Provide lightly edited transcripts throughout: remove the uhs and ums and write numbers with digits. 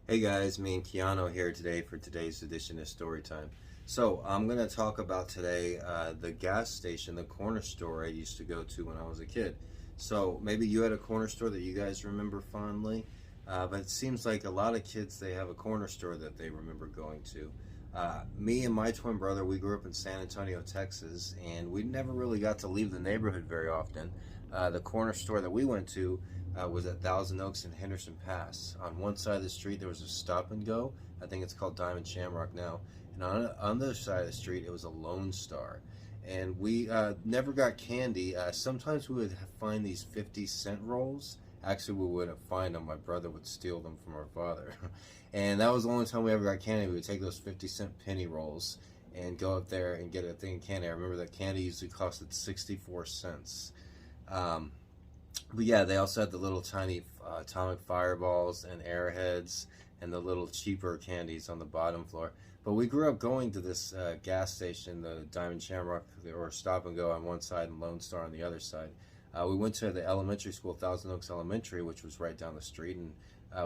Hey guys, me and Keanu here today for today's edition of Storytime. So I'm going to talk about today the gas station, the corner store I used to go to when I was a kid. So maybe you had a corner store that you guys remember fondly, but it seems like a lot of kids, they have a corner store that they remember going to. Me and my twin brother, we grew up in San Antonio, Texas, and we never really got to leave the neighborhood very often. The corner store that we went to was at Thousand Oaks and Henderson Pass. On one side of the street, there was a stop and go. I think it's called Diamond Shamrock now. And on the other side of the street, it was a Lone Star. And we never got candy. Sometimes we would find these 50-cent rolls. Actually, we wouldn't find them. My brother would steal them from our father. And that was the only time we ever got candy. We would take those 50-cent penny rolls and go up there and get a thing of candy. I remember that candy usually costed 64 cents. But yeah, they also had the little tiny atomic fireballs and airheads and the little cheaper candies on the bottom floor. But we grew up going to this gas station, the Diamond Shamrock, or Stop and Go on one side and Lone Star on the other side. We went to the elementary school, Thousand Oaks Elementary, which was right down the street, and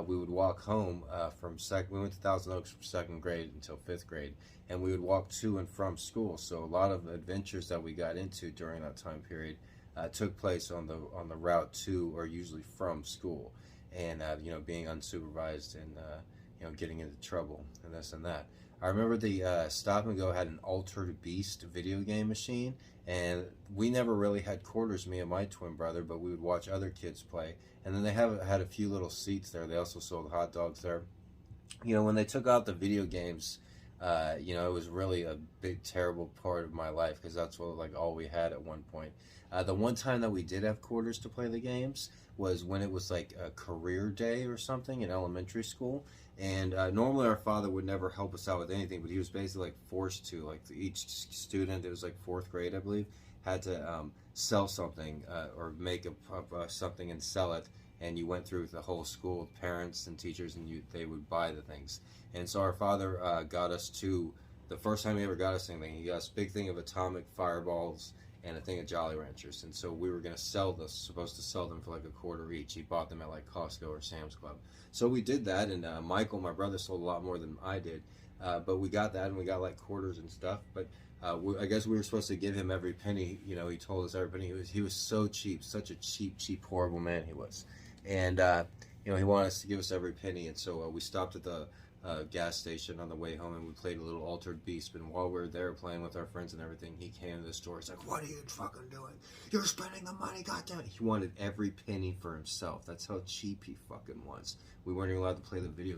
we would walk home we went to Thousand Oaks from second grade until fifth grade, and we would walk to and from school. So a lot of adventures that we got into during that time period took place on the route to or usually from school, and being unsupervised and getting into trouble and this and that. I remember the Stop and Go had an Altered Beast video game machine, and we never really had quarters, me and my twin brother, but we would watch other kids play. And then they had a few little seats there. They also sold hot dogs there. When they took out the video games, it was really a big, terrible part of my life because that's all we had at one point. The one time that we did have quarters to play the games was when it was like a career day or something in elementary school. And normally our father would never help us out with anything, but he was basically like forced to. Like each student, it was like fourth grade, I believe, had to sell something or make something and sell it. And you went through the whole school with parents and teachers, and they would buy the things. And so our father got us the first time he ever got us anything, he got us a big thing of atomic fireballs and a thing of Jolly Ranchers. And so we were supposed to sell them for like a quarter each. He bought them at like Costco or Sam's Club. So we did that, and Michael, my brother, sold a lot more than I did. But we got that, and we got like quarters and stuff. But I guess we were supposed to give him every penny. He told us every penny. He was so cheap, such a cheap, horrible man he was. And he wanted us to give us every penny. And so we stopped at the gas station on the way home, and we played a little Altered Beast. And while we were there playing with our friends and everything, he came to the store. He's like, "What are you fucking doing? You're spending the money, goddamn it!" He wanted every penny for himself. That's how cheap he fucking was. We weren't even allowed to play the video